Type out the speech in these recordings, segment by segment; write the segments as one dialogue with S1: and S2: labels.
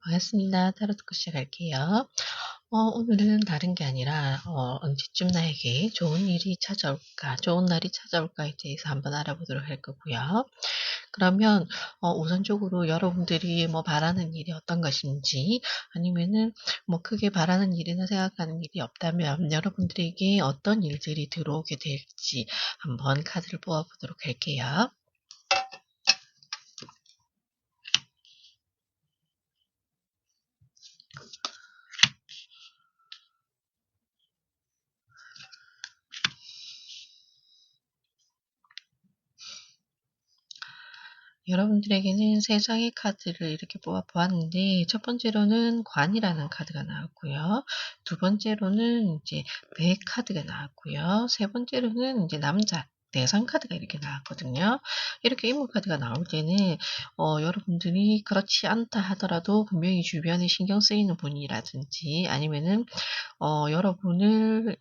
S1: 반갑습니다. 타로 토크 시작할게요. 오늘은 다른 게 아니라 언제쯤 나에게 좋은 일이 찾아올까, 좋은 날이 찾아올까에 대해서 한번 알아보도록 할 거고요. 그러면 우선적으로 여러분들이 뭐 바라는 일이 어떤 것인지, 아니면은 뭐 크게 바라는 일이나 생각하는 일이 없다면 여러분들에게 어떤 일들이 들어오게 될지 한번 카드를 뽑아보도록 할게요. 여러분들에게는 세 장의 카드를 이렇게 뽑아 보았는데, 첫 번째로는 관이라는 카드가 나왔고요. 두 번째로는 이제 배 카드가 나왔고요. 세 번째로는 이제 남자 대상 카드가 이렇게 나왔거든요. 이렇게 인물 카드가 나올 때는 여러분들이 그렇지 않다 하더라도 분명히 주변에 신경 쓰이는 분이라든지, 아니면은 여러분을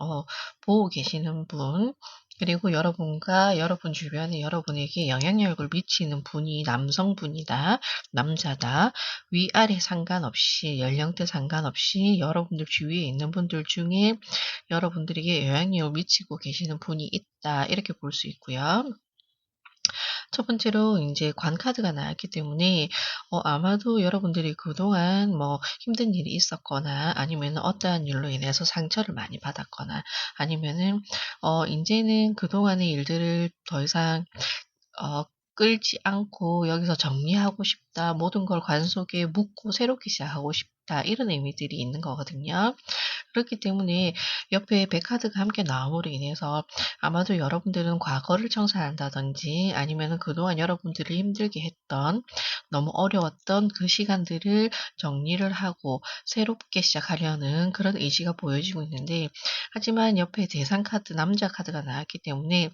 S1: 보고 계시는 분, 그리고 여러분과 여러분 주변에 여러분에게 영향력을 미치는 분이 남성분이다, 남자다, 위아래 상관없이, 연령대 상관없이 여러분들 주위에 있는 분들 중에 여러분들에게 영향력을 미치고 계시는 분이 있다, 이렇게 볼 수 있고요. 첫 번째로 이제 관 카드가 나왔기 때문에 아마도 여러분들이 그동안 뭐 힘든 일이 있었거나, 아니면은 어떠한 일로 인해서 상처를 많이 받았거나, 아니면은 인제는 그동안의 일들을 더 이상 어 끌지 않고 여기서 정리하고 싶다, 모든 걸 관 속에 묻고 새롭게 시작하고 싶다, 이런 의미들이 있는 거거든요. 그렇기 때문에 옆에 백카드가 함께 나옴으로 인해서 아마도 여러분들은 과거를 청산한다든지, 아니면은 그동안 여러분들을 힘들게 했던, 너무 어려웠던 그 시간들을 정리를 하고 새롭게 시작하려는 그런 의지가 보여지고 있는데, 하지만 옆에 대상 카드, 남자 카드가 나왔기 때문에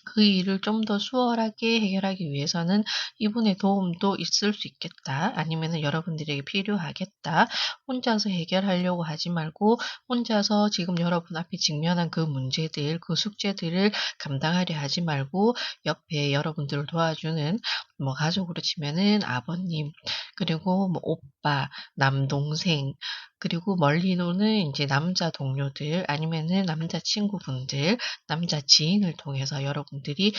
S1: 그 일을 좀 더 수월하게 해결하기 위해서는 이분의 도움도 있을 수 있겠다, 아니면은 여러분들에게 필요하겠다. 혼자서 해결하려고 하지 말고, 혼자서 지금 여러분 앞에 직면한 그 문제들, 그 숙제들을 감당하려 하지 말고, 옆에 여러분들을 도와주는, 뭐 가족으로 치면은 아버님, 그리고 뭐 오빠, 남동생, 그리고 멀리로는 이제 남자 동료들, 아니면은 남자 친구분들, 남자 지인을 통해서 여러분들이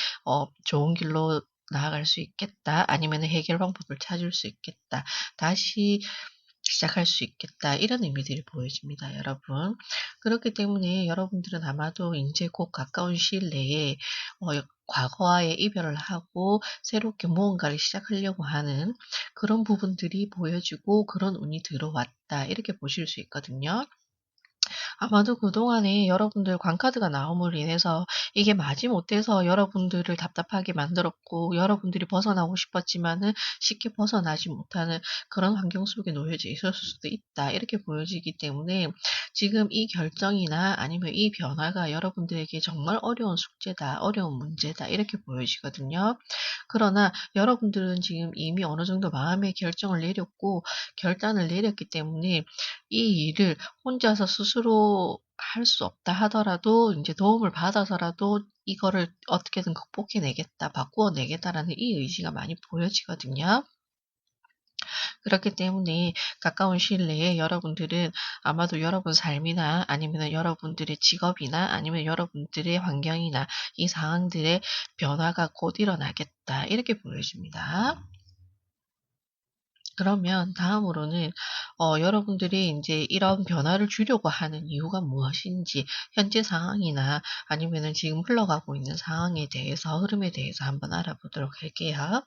S1: 좋은 길로 나아갈 수 있겠다, 아니면 해결 방법을 찾을 수 있겠다, 다시 시작할 수 있겠다, 이런 의미들이 보여집니다, 여러분. 그렇기 때문에 여러분들은 아마도 이제 곧 가까운 시일 내에 과거와의 이별을 하고 새롭게 무언가를 시작하려고 하는 그런 부분들이 보여지고, 그런 운이 들어왔다, 이렇게 보실 수 있거든요. 아마도 그동안에 여러분들 관카드가 나옴으로 인해서 이게 마지못해서 여러분들을 답답하게 만들었고, 여러분들이 벗어나고 싶었지만은 쉽게 벗어나지 못하는 그런 환경 속에 놓여져 있었을 수도 있다, 이렇게 보여지기 때문에 지금 이 결정이나 아니면 이 변화가 여러분들에게 정말 어려운 숙제다, 어려운 문제다, 이렇게 보여지거든요. 그러나 여러분들은 지금 이미 어느 정도 마음의 결정을 내렸고 결단을 내렸기 때문에 이 일을 혼자서 스스로 할 수 없다 하더라도 인제 도움을 받아서라도 '이거를 어떻게든 극복해 내겠다. 바꾸어 내겠다.'라는 이 의지가 많이 보여지거든요. 그렇기 때문에 가까운 시일 내에 여러분들은 아마도 여러분 삶이나, 아니면은 여러분들의 직업이나, 아니면 여러분들의 환경이나 이 상황들의 변화가 곧 일어나겠다, 이렇게 보여집니다. 그러면 다음으로는 여러분들이 인제 이런 변화를 주려고 하는 이유가 무엇인지, 현재 상황이나 아니면은 지금 흘러가고 있는 상황에 대해서, 흐름에 대해서 한번 알아보도록 할게요.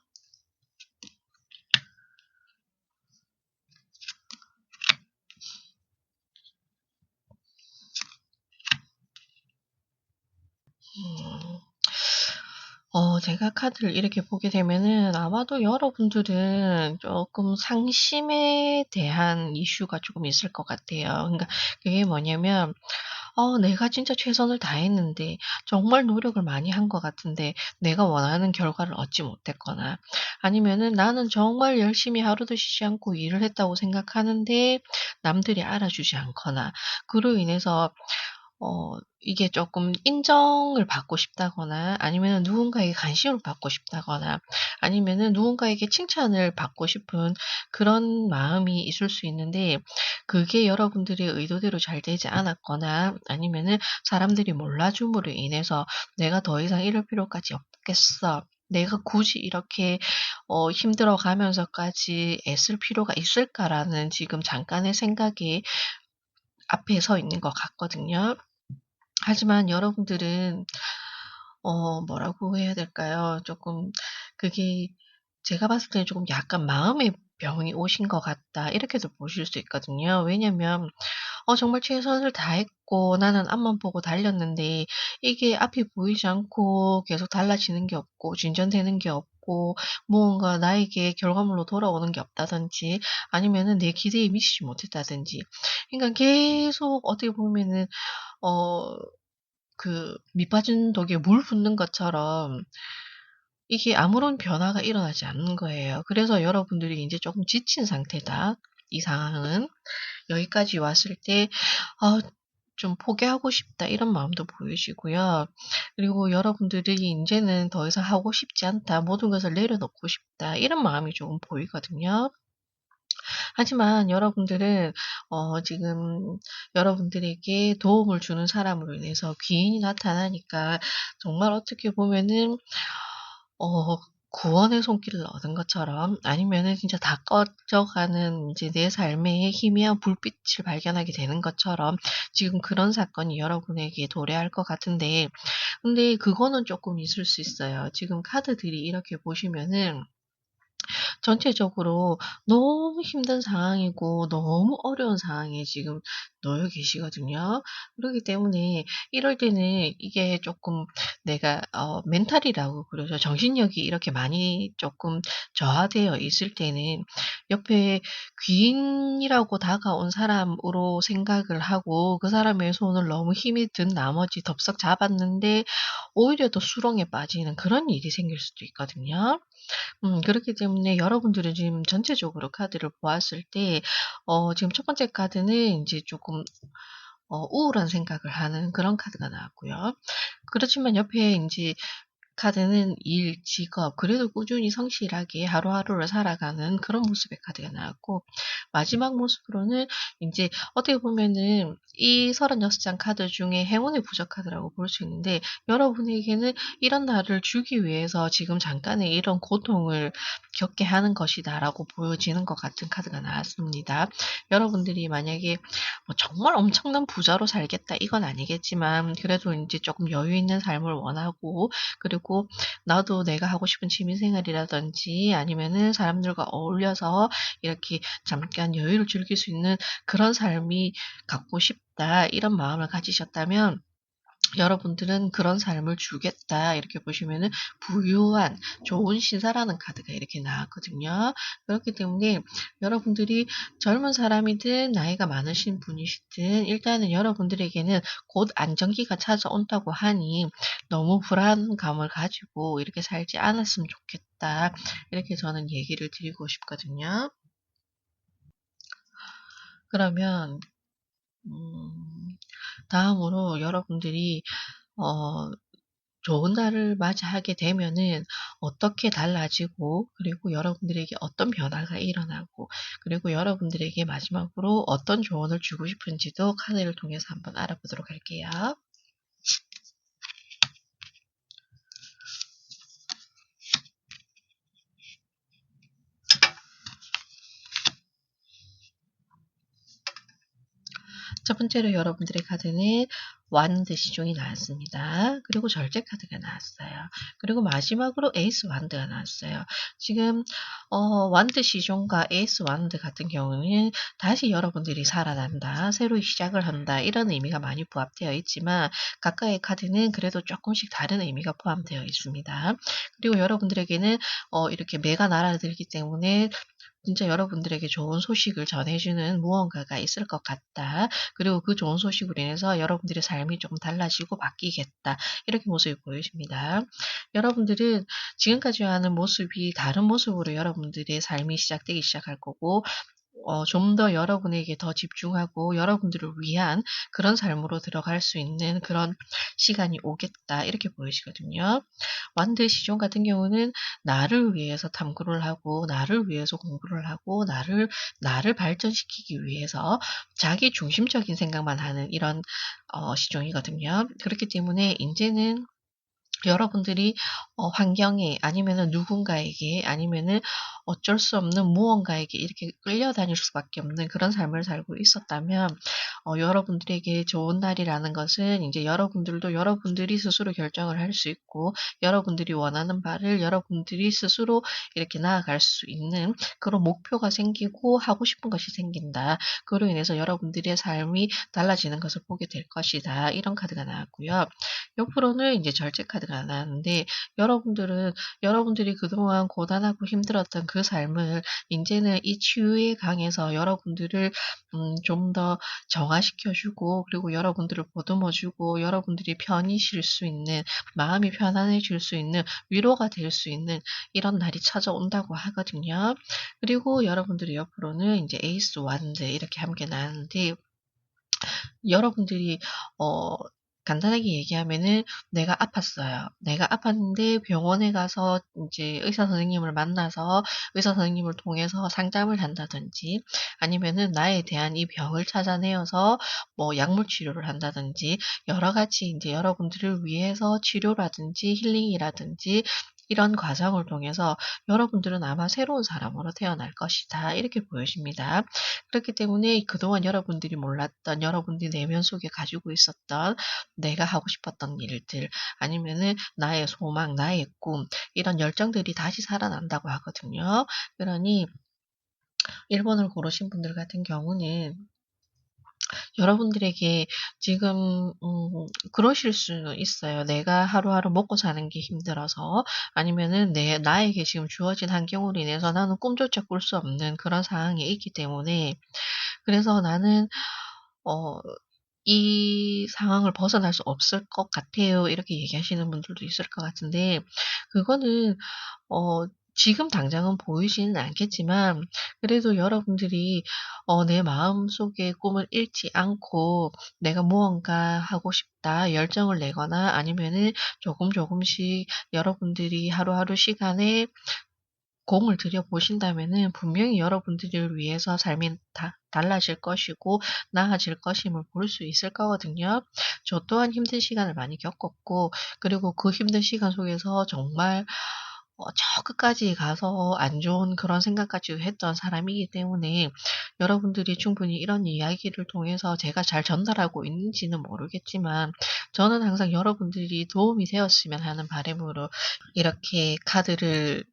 S1: 음. 제가 카드를 이렇게 보게 되면은 아마도 여러분들은 쪼끔 상심에 대한 이슈가 쪼금 있을 것 같아요. 그러니까 그게 뭐냐면, 내가 진짜 최선을 다했는데, 정말 노력을 많이 한 것 같은데 내가 원하는 결과를 얻지 못했거나, 아니면은 나는 정말 열심히 하루도 쉬지 않고 일을 했다고 생각하는데 남들이 알아주지 않거나, 그로 인해서 어 이게 조금 인정을 받고 싶다거나 아니면은 누군가에게 관심을 받고 싶다거나 아니면은 누군가에게 칭찬을 받고 싶은 그런 마음이 있을 수 있는데 그게 여러분들의 의도대로 잘 되지 않았거나 아니면은 사람들이 몰라줌으로 인해서 '내가 더 이상 이럴 필요까지 없겠어. 내가 굳이 이렇게 힘들어 가면서까지 애쓸 필요가 있을까?'라는 지금 잠깐의 생각이 앞에 서 있는 것 같거든요. 하지만 여러분들은 뭐라고 해야 될까요? 조금 그게 제가 봤을 때는 조금 약간 '마음의 병이 오신 것 같다.' 이렇게도 보실 수 있거든요. 왜냐면 정말 최선을 다했고 나는 앞만 보고 달렸는데 이게 앞이 보이지 않고 계속 달라지는 게 없고 진전되는 게 없고 무언가 나에게 결과물로 돌아오는 게 없다든지 아니면은 내 기대에 미치지 못했다든지 그러니까 계속 어떻게 보면은 어 밑 빠진 독에 물 붓는 것처럼 이게 아무런 변화가 일어나지 않는 거예요. 그래서 여러분들이 인제 쪼금 지친 상태다. 이 상황은. 여기까지 왔을 때 '아 좀 포기하고 싶다.' 이런 마음도 보이시고요. 그리고 여러분들이 '인제는 더 이상 하고 싶지 않다. 모든 것을 내려놓고 싶다.' 이런 마음이 조금 보이거든요. 하지만 여러분들은 지금 여러분들에게 도움을 주는 사람으로 인해서 귀인이 나타나니까 정말 어떻게 보면은 어 구원의 손길을 얻은 것처럼 아니면은 진짜 다 꺼져가는 이제 내 삶의 희미한 불빛을 발견하게 되는 것처럼 지금 그런 사건이 여러분에게 도래할 것 같은데 근데 그거는 쪼끔 있을 수 있어요. 지금 카드들이 이렇게 보시면은 전체적으로 너무 힘든 상황이고 너무 어려운 상황에 지금 놓여 계시거든요. 그러기 때문에 이럴 때는 이게 조금 내가 멘탈이라고 그러죠. 정신력이 이렇게 많이 조금 저하되어 있을 때는 옆에 귀인이라고 다가온 사람으로 생각을 하고 그 사람의 손을 너무 힘이 든 나머지 덥석 잡았는데 오히려 더 수렁에 빠지는 그런 일이 생길 수도 있거든요. 그렇기 때문에 여러분들은 지금 전체적으로 카드를 보았을 때 지금 첫 번째 카드는 인제 쪼끔 우울한 생각을 하는 그런 카드가 나왔고요. 그렇지만 옆에 인제 카드는 일, 직업 그래도 꾸준히 성실하게 하루하루를 살아가는 그런 모습의 카드가 나왔고 마지막 모습으로는 인제 어떻게 보면은 이 36장 카드 중에 행운의 부적 카드라고 볼 수 있는데 여러분에게는 이런 날을 주기 위해서 지금 잠깐의 이런 고통을 겪게 하는 것이다라고 보여지는 것 같은 카드가 나왔습니다. 여러분들이 만약에 뭐 정말 엄청난 부자로 살겠다 이건 아니겠지만 그래도 인제 쪼끔 여유 있는 삶을 원하고 그리고 나도 내가 하고 싶은 취미 생활이라든지 아니면은 사람들과 어울려서 이렇게 잠깐 여유를 즐길 수 있는 그런 삶이 갖고 싶다. 이런 마음을 가지셨다면 여러분들은 그런 삶을 주겠다. 이렇게 보시면은 부유한 좋은 신사라는 카드가 이렇게 나왔거든요. 그렇기 때문에 여러분들이 젊은 사람이든 나이가 많으신 분이시든 일단은 여러분들에게는 곧 안정기가 찾아온다고 하니 너무 불안감을 가지고 이렇게 살지 않았으면 좋겠다. 이렇게 저는 얘기를 드리고 싶거든요. 그러면 음 다음으로 여러분들이 어 좋은 날을 맞이하게 되면은 어떻게 달라지고 그리고 여러분들에게 어떤 변화가 일어나고 그리고 여러분들에게 마지막으로 어떤 조언을 주고 싶은지도 카드를 통해서 한번 알아보도록 할게요. 첫 번째로 여러분들의 카드는 완드 시종이 나왔습니다. 그리고 절제 카드가 나왔어요. 그리고 마지막으로 에이스 완드가 나왔어요. 지금 완드 시종과 에이스 완드 같은 경우는 다시 여러분들이 살아난다, 새로 시작을 한다 이런 의미가 많이 부합되어 있지만 각각의 카드는 그래도 조금씩 다른 의미가 포함되어 있습니다. 그리고 여러분들에게는 이렇게 매가 날아들기 때문에 진짜 여러분들에게 좋은 소식을 전해주는 무언가가 있을 것 같다. 그리고 그 좋은 소식으로 인해서 여러분들의 삶이 조금 달라지고 바뀌겠다. 이렇게 모습이 보여집니다. 여러분들은 지금까지 하는 모습이 다른 모습으로 여러분들의 삶이 시작되기 시작할 거고 좀 더 여러분에게 더 집중하고 여러분들을 위한 그런 삶으로 들어갈 수 있는 그런 시간이 오겠다 이렇게 보이시거든요. 완드 시종 같은 경우는 나를 위해서 탐구를 하고 나를 위해서 공부를 하고 나를 발전시키기 위해서 자기 중심적인 생각만 하는 이런 시종이거든요. 그렇기 때문에 인제는 여러분들이 환경에 아니면은 누군가에게 아니면은 어쩔 수 없는 무언가에게 이렇게 끌려다닐 수밖에 없는 그런 삶을 살고 있었다면 여러분들에게 좋은 날이라는 것은 이제 여러분들도 여러분들이 스스로 결정을 할 수 있고 여러분들이 원하는 바를 여러분들이 스스로 이렇게 나아갈 수 있는 그런 목표가 생기고 하고 싶은 것이 생긴다. 그로 인해서 여러분들의 삶이 달라지는 것을 보게 될 것이다. 이런 카드가 나왔고요. 옆으로는 이제 절제 카드가 나왔는데 여러분들은 여러분들이 그동안 고단하고 힘들었던 그 삶을 인제는 이 치유의 강에서 여러분들을 좀 더 정화시켜 주고 그리고 여러분들을 보듬어 주고 여러분들이 편히 쉴 수 있는 마음이 편안해질 수 있는 위로가 될 수 있는 이런 날이 찾아온다고 하거든요. 그리고 여러분들이 옆으로는 인제 에이스 완드 이렇게 함께 나왔는데 여러분들이 어 간단하게 얘기하면은 내가 아팠어요. 내가 아팠는데 병원에 가서 인제 의사 선생님을 만나서 의사 선생님을 통해서 상담을 한다든지 아니면은 나에 대한 이 병을 찾아내어서 뭐 약물 치료를 한다든지 여러 가지 인제 여러분들을 위해서 치료라든지 힐링이라든지 이런 과정을 통해서 여러분들은 아마 새로운 사람으로 태어날 것이다. 이렇게 보여집니다. 그렇기 때문에 그동안 여러분들이 몰랐던 여러분들이 내면 속에 가지고 있었던 내가 하고 싶었던 일들 아니면은 나의 소망, 나의 꿈 이런 열정들이 다시 살아난다고 하거든요. 그러니 1 번을 고르신 분들 같은 경우는 여러분들에게 지금 그러실 수는 있어요. 내가 하루하루 먹고 사는 게 힘들어서 아니면은 내 나에게 지금 주어진 환경으로 인해서 나는 꿈조차 꿀 수 없는 그런 상황에 있기 때문에 그래서 나는 어 "이 상황을 벗어날 수 없을 것 같아요." 이렇게 얘기하시는 분들도 있을 것 같은데 그거는 어 지금 당장은 보이지는 않겠지만 그래도 여러분들이 내 마음속의 꿈을 잃지 않고 '내가 무언가 하고 싶다.' 열정을 내거나 아니면은 조금 조금씩 여러분들이 하루하루 시간에 공을 들여 보신다면은 분명히 여러분들을 위해서 삶이 다 달라질 것이고 나아질 것임을 볼 수 있을 거거든요. 저 또한 힘든 시간을 많이 겪었고 그리고 그 힘든 시간 속에서 정말 저 끝까지 가서 안 좋은 그런 생각까지 했던 사람이기 때문에 여러분들이 충분히 이런 이야기를 통해서 제가 잘 전달하고 있는지는 모르겠지만 저는 항상 여러분들이 도움이 되었으면 하는 바람으로 이렇게 카드를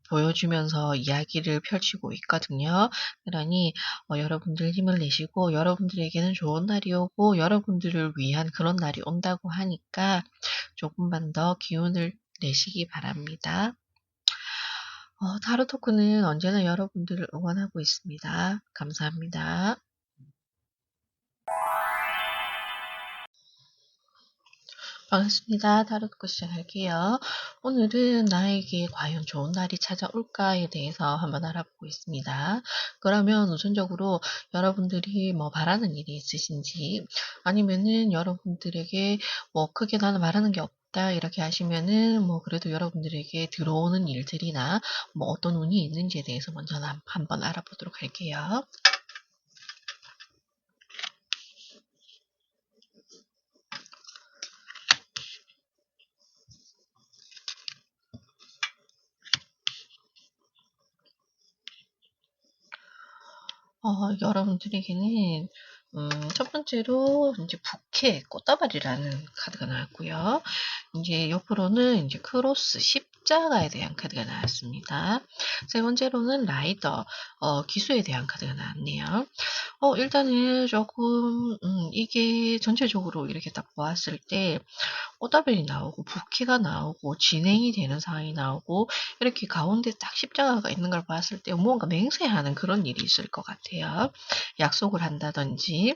S1: 보여주면서 이야기를 펼치고 있거든요. 그러니 여러분들 힘을 내시고 여러분들에게는 좋은 날이 오고 여러분들을 위한 그런 날이 온다고 하니까 조금만 더 기운을 내시기 바랍니다. 타로 토크는 언제나 여러분들을 응원하고 있습니다. 감사합니다. 반갑습니다. 타로 토크 시작할게요. 오늘은 나에게 과연 좋은 날이 찾아올까에 대해서 한번 알아보고 있습니다. 그러면 우선적으로 여러분들이 뭐 바라는 일이 있으신지 아니면은 여러분들에게 뭐 크게 나는 바라는 게 없다 이렇게 하시면은 뭐 그래도 여러분들에게 들어오는 일들이나 뭐 어떤 운이 있는지에 대해서 먼저 한번 알아보도록 할게요. 여러분들에게는 첫 번째로 인제 부케 꽃다발이라는 카드가 나왔고요. 인제 옆으로는 인제 크로스 십자가에 대한 카드가 나왔습니다. 세 번째로는 라이더 기수에 대한 카드가 나왔네요. 일단은 쪼끔 이게 전체적으로 이렇게 딱 보았을 때 꽃다발이 나오고 부케가 나오고 진행이 되는 상황이 나오고 이렇게 가운데 딱 십자가가 있는 걸 봤을 때 무언가 맹세하는 그런 일이 있을 것 같아요. 약속을 한다든지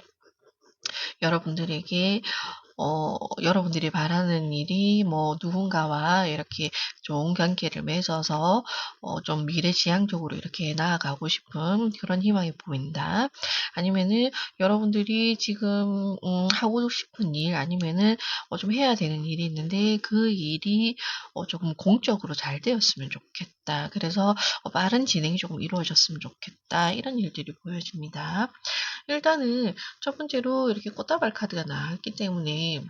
S1: 여러분들에게 여러분들이 바라는 일이 뭐 누군가와 이렇게 좋은 관계를 맺어서 좀 미래지향적으로 이렇게 나아가고 싶은 그런 희망이 보인다. 아니면은 여러분들이 지금 하고 싶은 일 아니면은 좀 해야 되는 일이 있는데 그 일이 조금 공적으로 잘 되었으면 좋겠다. 그래서 빠른 진행이 조금 이루어졌으면 좋겠다. 이런 일들이 보여집니다. 일단은 첫 번째로 이렇게 꽃다발 카드가 나왔기 때문에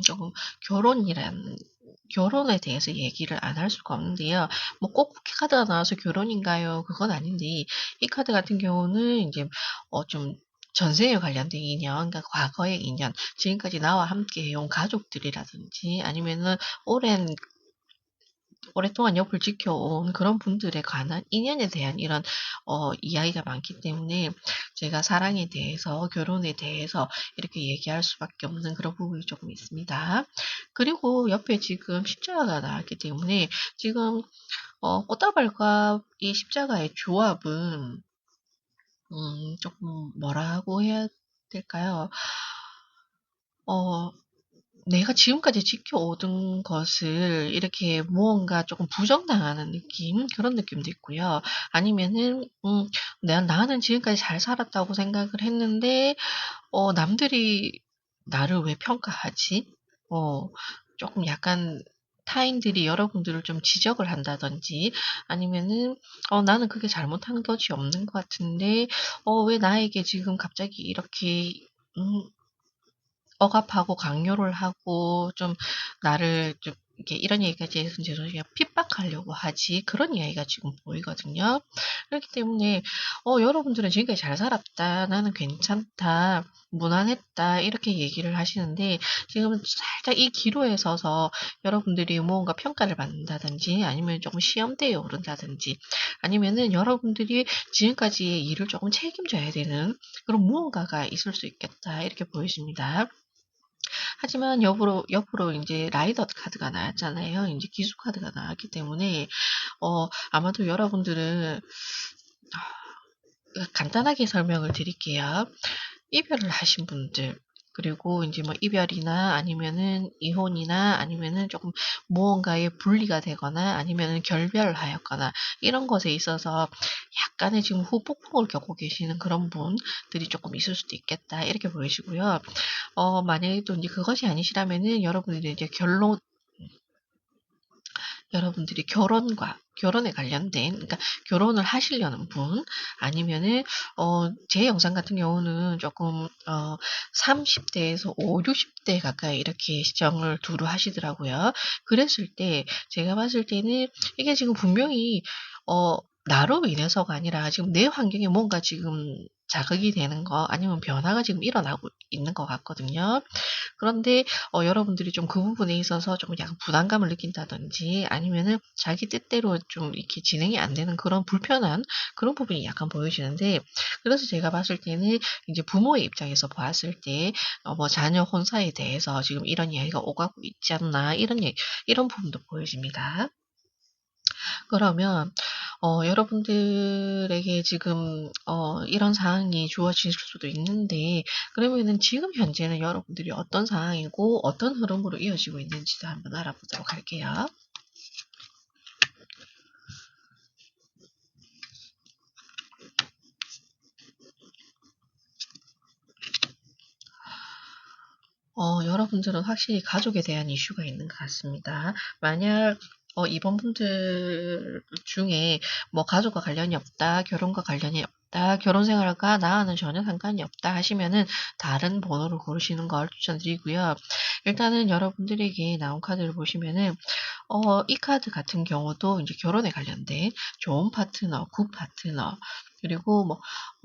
S1: 조금 결혼이란 결혼에 대해서 얘기를 안 할 수가 없는데요. 뭐 꼭 카드가 나와서 결혼인가요? 그건 아닌데 이 카드 같은 경우는 이제 좀 전생에 관련된 인연, 그러니까 과거의 인연, 지금까지 나와 함께 해온 가족들이라든지 아니면은 오랜 오랫동안 옆을 지켜온 그런 분들에 관한 인연에 대한 이런 이야기가 많기 때문에 제가 사랑에 대해서 결혼에 대해서 이렇게 얘기할 수밖에 없는 그런 부분이 조금 있습니다. 그리고 옆에 지금 십자가가 나왔기 때문에 지금 꽃다발과 이 십자가의 조합은 조금 뭐라고 해야 될까요? 어 내가 지금까지 지켜오던 것을 이렇게 무언가 조금 부정당하는 느낌, 그런 느낌도 있고요. 아니면은, 나는 지금까지 잘 살았다고 생각을 했는데, 남들이 나를 왜 평가하지? 어, 조금 약간 타인들이 여러분들을 좀 지적을 한다든지, 아니면은, 나는 그게 잘못한 것이 없는 것 같은데, 왜 나에게 지금 갑자기 이렇게, 음, 억압하고 강요를 하고 좀 나를 좀 이렇게 이런 얘기까지 해서 죄송해요. 핍박하려고 하지. 그런 이야기가 지금 보이거든요. 그렇기 때문에 여러분들은 지금까지 잘 살았다. 나는 괜찮다. 무난했다. 이렇게 얘기를 하시는데 지금은 살짝 이 기로에 서서 여러분들이 무언가 평가를 받는다든지 아니면 조금 시험대에 오른다든지 아니면은 여러분들이 지금까지의 일을 조금 책임져야 되는 그런 무언가가 있을 수 있겠다. 이렇게 보여집니다. 하지만 옆으로 이제 라이더 카드가 나왔잖아요. 이제 기수 카드가 나왔기 때문에 아마도 여러분들은 간단하게 설명을 드릴게요. 이별을 하신 분들 그리고 이제 뭐 이별이나 아니면은 이혼이나 아니면은 조금 무언가에 분리가 되거나 아니면은 결별을 하였거나 이런 것에 있어서 약간의 지금 후폭풍을 겪고 계시는 그런 분들이 조금 있을 수도 있겠다 이렇게 보이시고요. 만약에 또 이제 그것이 아니시라면은 여러분들이 이제 여러분들이 결혼에 관련된, 그러니까 결혼을 하시려는 분, 아니면은, 제 영상 같은 경우는 조금, 30대에서 5, 60대 가까이 이렇게 시정을 두루 하시더라고요. 그랬을 때, 제가 봤을 때는 이게 지금 분명히, 나로 인해서가 아니라 지금 내 환경에 뭔가 지금 자극이 되는 거, 아니면 변화가 지금 일어나고 있는 것 같거든요. 그런데 여러분들이 좀 그 부분에 있어서 좀 약간 부담감을 느낀다든지 아니면은 자기 뜻대로 좀 이렇게 진행이 안 되는 그런 불편한 그런 부분이 약간 보여지는데 그래서 제가 봤을 때는 이제 부모의 입장에서 봤을 때 뭐 자녀 혼사에 대해서 지금 이런 이야기가 오가고 있지 않나 이런 부분도 보여집니다. 그러면 여러분들에게 지금 이런 상황이 주어질 수도 있는데 그러면은 지금 현재는 여러분들이 어떤 상황이고 어떤 흐름으로 이어지고 있는지도 한번 알아보도록 할게요. 여러분들은 확실히 가족에 대한 이슈가 있는 것 같습니다. 만약 이번 분들 중에 뭐 가족과 관련이 없다, 결혼과 관련이 없다, 결혼 생활과 나와는 전혀 상관이 없다 하시면은 다른 번호를 고르시는 걸 추천드리고요. 일단은 여러분들에게 나온 카드를 보시면은 이 카드 같은 경우도 이제 결혼에 관련된 좋은 파트너, 굿 파트너, 그리고 뭐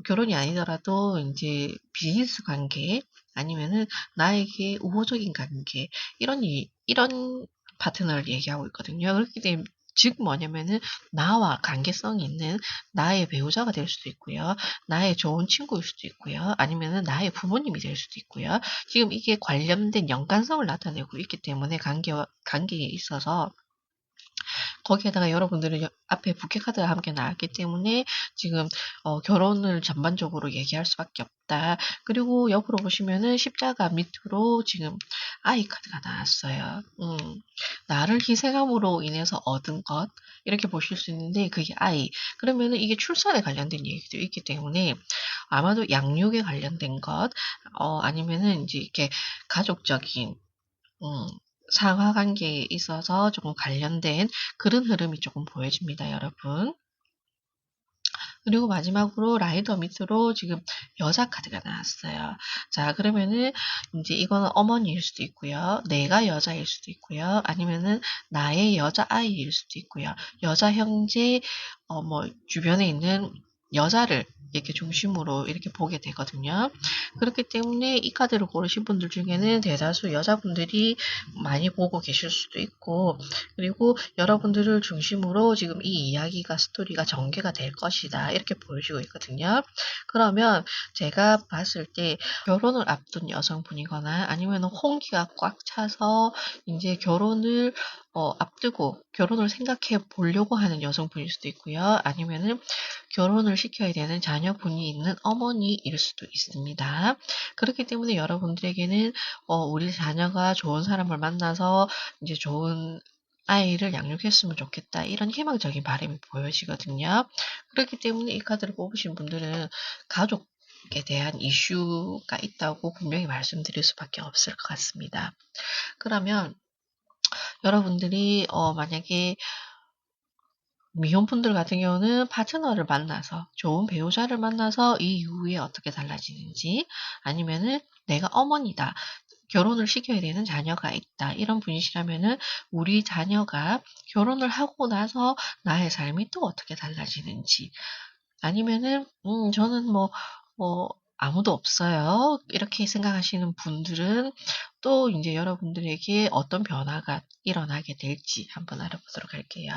S1: 결혼이 아니더라도 이제 비즈니스 관계 아니면은 나에게 우호적인 관계 이런 파트너를 얘기하고 있거든요. 그렇기 때문에 즉 뭐냐면은 나와 관계성이 있는 나의 배우자가 될 수도 있고요. 나의 좋은 친구일 수도 있고요. 아니면은 나의 부모님이 될 수도 있고요. 지금 이게 관련된 연관성을 나타내고 있기 때문에 관계에 있어서 거기에다가 여러분들은 앞에 부캐 카드가 함께 나왔기 때문에 지금 결혼을 전반적으로 얘기할 수밖에 없다. 그리고 옆으로 보시면은 십자가 밑으로 지금 아이 카드가 나왔어요. 나를 희생함으로 인해서 얻은 것 이렇게 보실 수 있는데 그게 아이. 그러면은 이게 출산에 관련된 얘기도 있기 때문에 아마도 양육에 관련된 것, 아니면은 이제 이렇게 가족적인 음, 상하 관계에 있어서 조금 관련된 그런 흐름이 조금 보여집니다, 여러분. 그리고 마지막으로 라이더 밑으로 지금 여자 카드가 나왔어요. 자, 그러면은 이제 이거는 어머니일 수도 있고요. 내가 여자일 수도 있고요. 아니면은 나의 여자아이일 수도 있고요. 여자 형제, 뭐, 주변에 있는 여자를 이렇게 중심으로 이렇게 보게 되거든요. 그렇기 때문에 이 카드를 고르신 분들 중에는 대다수 여자분들이 많이 보고 계실 수도 있고, 그리고 여러분들을 중심으로 지금 이 이야기가 스토리가 전개가 될 것이다. 이렇게 보여지고 있거든요. 그러면 제가 봤을 때 결혼을 앞둔 여성분이거나 아니면 홍기가 꽉 차서 이제 결혼을 앞두고 결혼을 생각해 보려고 하는 여성분일 수도 있고요. 아니면은 결혼을 시켜야 되는 자녀분이 있는 어머니일 수도 있습니다. 그렇기 때문에 여러분들에게는 우리 자녀가 좋은 사람을 만나서 이제 좋은 아이를 양육했으면 좋겠다. 이런 희망적인 바람이 보여지거든요. 그렇기 때문에 이 카드를 뽑으신 분들은 가족에 대한 이슈가 있다고 분명히 말씀드릴 수밖에 없을 것 같습니다. 그러면 여러분들이 만약에 미혼분들 같은 경우는 파트너를 만나서 좋은 배우자를 만나서 이 이후에 어떻게 달라지는지 아니면은 내가 어머니다. 결혼을 시켜야 되는 자녀가 있다. 이런 분이시라면은 우리 자녀가 결혼을 하고 나서 나의 삶이 또 어떻게 달라지는지 아니면은 저는 아무도 없어요. 이렇게 생각하시는 분들은 또 이제 여러분들에게 어떤 변화가 일어나게 될지 한번 알아보도록 할게요.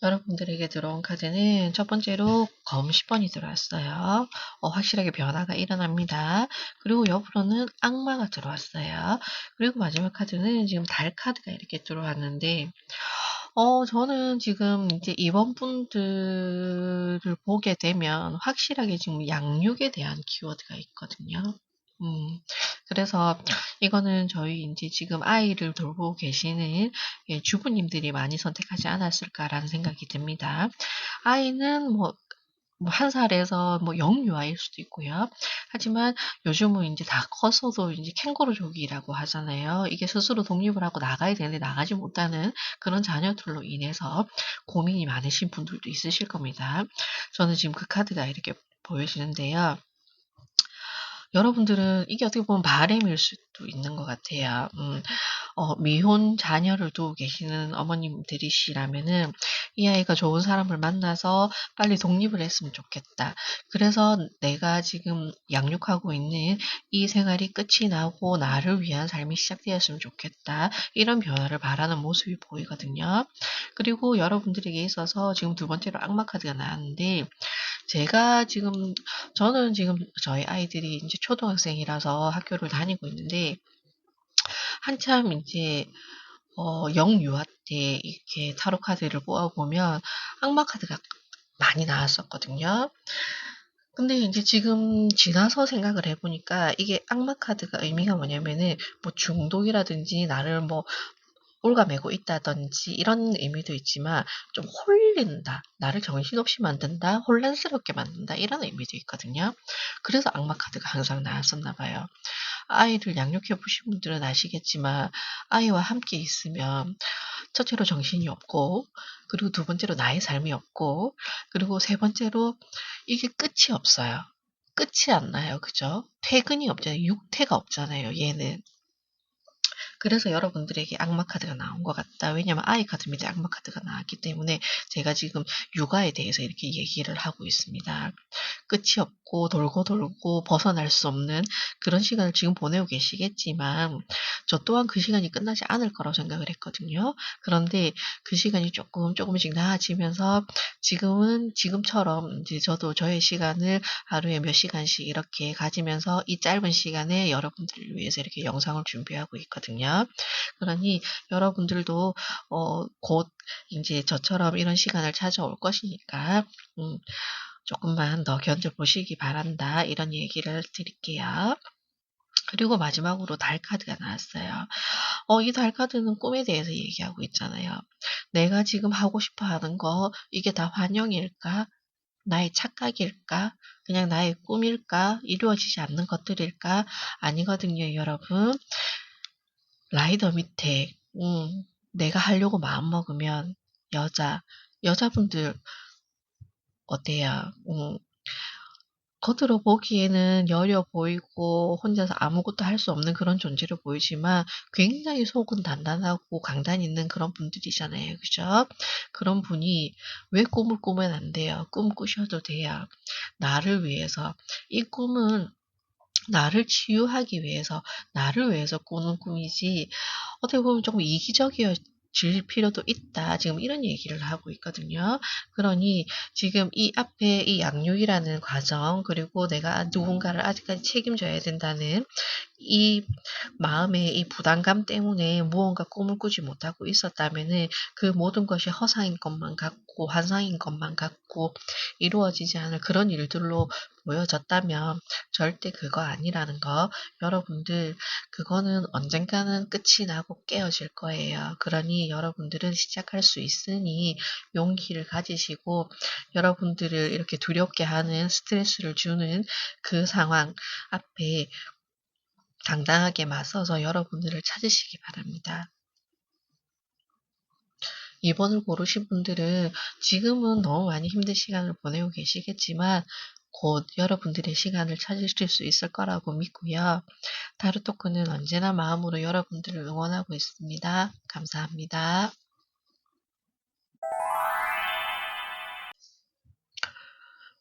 S1: 여러분들에게 들어온 카드는 첫 번째로 검 10번이 들어왔어요. 확실하게 변화가 일어납니다. 그리고 옆으로는 악마가 들어왔어요. 그리고 마지막 카드는 지금 달 카드가 이렇게 들어왔는데, 저는 지금 이제 이번 분들을 보게 되면 확실하게 지금 양육에 대한 키워드가 있거든요. 그래서 이거는 저희 이제 지금 아이를 돌보고 계시는 주부님들이 많이 선택하지 않았을까라는 생각이 듭니다. 아이는 뭐 1살에서 뭐 영유아일 수도 있고요. 하지만 요즘은 이제 다 커서도 이제 캥거루족이라고 하잖아요. 이게 스스로 독립을 하고 나가야 되는데 나가지 못하는 그런 자녀들로 인해서 고민이 많으신 분들도 있으실 겁니다. 저는 지금 그 카드가 이렇게 보여지는데요. 여러분들은 이게 어떻게 보면 바람일 수도 있는 것 같아요. 미혼 자녀를 두고 계시는 어머님들이시라면은 이 아이가 좋은 사람을 만나서 빨리 독립을 했으면 좋겠다. 그래서 내가 지금 양육하고 있는 이 생활이 끝이 나고 나를 위한 삶이 시작되었으면 좋겠다. 이런 변화를 바라는 모습이 보이거든요. 그리고 여러분들에게 있어서 지금 두 번째로 악마 카드가 나왔는데 저는 지금 저희 아이들이 이제 초등학생이라서 학교를 다니고 있는데, 한참 이제, 영유아 때 이렇게 타로 카드를 뽑아보면 악마 카드가 많이 나왔었거든요. 근데 이제 지금 지나서 생각을 해보니까 이게 악마 카드가 의미가 뭐냐면은 뭐 중독이라든지 나를 뭐 올가매고 있다든지 이런 의미도 있지만 좀 홀린다, 나를 정신없이 만든다, 혼란스럽게 만든다 이런 의미도 있거든요. 그래서 악마 카드가 항상 나왔었나 봐요. 아이를 양육해 보신 분들은 아시겠지만 아이와 함께 있으면 첫째로 정신이 없고 그리고 두 번째로 나의 삶이 없고 그리고 세 번째로 이게 끝이 없어요. 끝이 안 나요. 그죠? 퇴근이 없잖아요. 육퇴가 없잖아요. 얘는. 그래서 여러분들에게 악마 카드가 나온 것 같다. 왜냐면 아이 카드 밑에 악마 카드가 나왔기 때문에 제가 지금 육아에 대해서 이렇게 얘기를 하고 있습니다. 끝이 없고 돌고 돌고 벗어날 수 없는 그런 시간을 지금 보내고 계시겠지만 저 또한 그 시간이 끝나지 않을 거라고 생각을 했거든요. 그런데 그 시간이 조금씩 나아지면서 지금은 지금처럼 이제 저도 저의 시간을 하루에 몇 시간씩 이렇게 가지면서 이 짧은 시간에 여러분들을 위해서 이렇게 영상을 준비하고 있거든요. 그러니 여러분들도 곧 인제 저처럼 이런 시간을 찾아올 것이니까 음 "조금만 더 견뎌보시기 바란다." 이런 얘기를 드릴게요. 그리고 마지막으로 달 카드가 나왔어요. 이 달 카드는 꿈에 대해서 얘기하고 있잖아요. '내가 지금 하고 싶어 하는 거 이게 다 환영일까? 나의 착각일까? 그냥 나의 꿈일까? 이루어지지 않는 것들일까?' 아니거든요, 여러분. 라이더 밑에 내가 하려고 마음먹으면 여자 여자분들 어때요? 겉으로 보기에는 여려 보이고 혼자서 아무것도 할 수 없는 그런 존재로 보이지만 굉장히 속은 단단하고 강단 있는 그런 분들이잖아요. 그죠? 그런 분이 왜 꿈을 꾸면 안 돼요? 꿈 꾸셔도 돼요. 나를 위해서. 이 꿈은 나를 치유하기 위해서, 나를 위해서 꾸는 꿈이지 어떻게 보면 조금 이기적이어질 필요도 있다. 지금 이런 얘기를 하고 있거든요. 그러니 지금 이 앞에 이 양육이라는 과정, 그리고 내가 누군가를 아직까지 책임져야 된다는 이 마음의 이 부담감 때문에 무언가 꿈을 꾸지 못하고 있었다면은 그 모든 것이 허상인 것만 같고 환상인 것만 같고 이루어지지 않을 그런 일들로 보여졌다면 절대 그거 아니라는 거. 여러분들 그거는 언젠가는 끝이 나고 깨어질 거예요. 그러니 여러분들은 시작할 수 있으니 용기를 가지시고 여러분들을 이렇게 두렵게 하는 스트레스를 주는 그 상황 앞에 당당하게 맞서서 여러분들을 찾으시기 바랍니다. 2번을 고르신 분들은 지금은 너무 많이 힘든 시간을 보내고 계시겠지만 곧 여러분들의 시간을 찾으실 수 있을 거라고 믿고요. 타로토크는 언제나 마음으로 여러분들을 응원하고 있습니다. 감사합니다.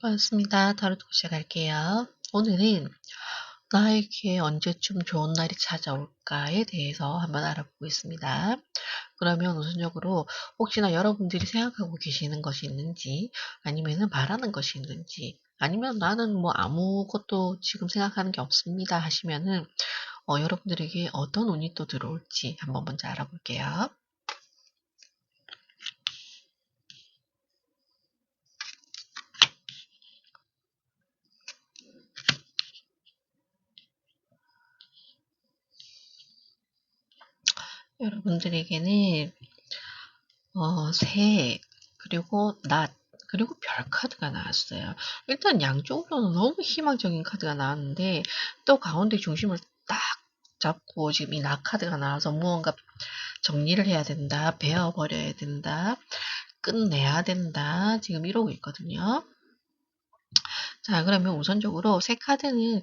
S1: 반갑습니다. 타로토크 시작할게요. 오늘은 나에게 언제쯤 좋은 날이 찾아올까에 대해서 한번 알아보고 있습니다. 그러면 우선적으로 혹시나 여러분들이 생각하고 계시는 것이 있는지 아니면은 바라는 것이 있는지 아니면 나는 뭐 아무것도 지금 생각하는 게 없습니다 하시면은 여러분들에게 어떤 운이 또 들어올지 한번 먼저 알아볼게요. 여러분들에게는 새, 그리고 낮, 그리고 별 카드가 나왔어요. 일단 양쪽으로는 너무 희망적인 카드가 나왔는데 또 가운데 중심을 딱 잡고 지금 이 나 카드가 나와서 무언가 정리를 해야 된다, 베어버려야 된다, 끝내야 된다, 지금 이러고 있거든요. 자, 그러면 우선적으로 새 카드는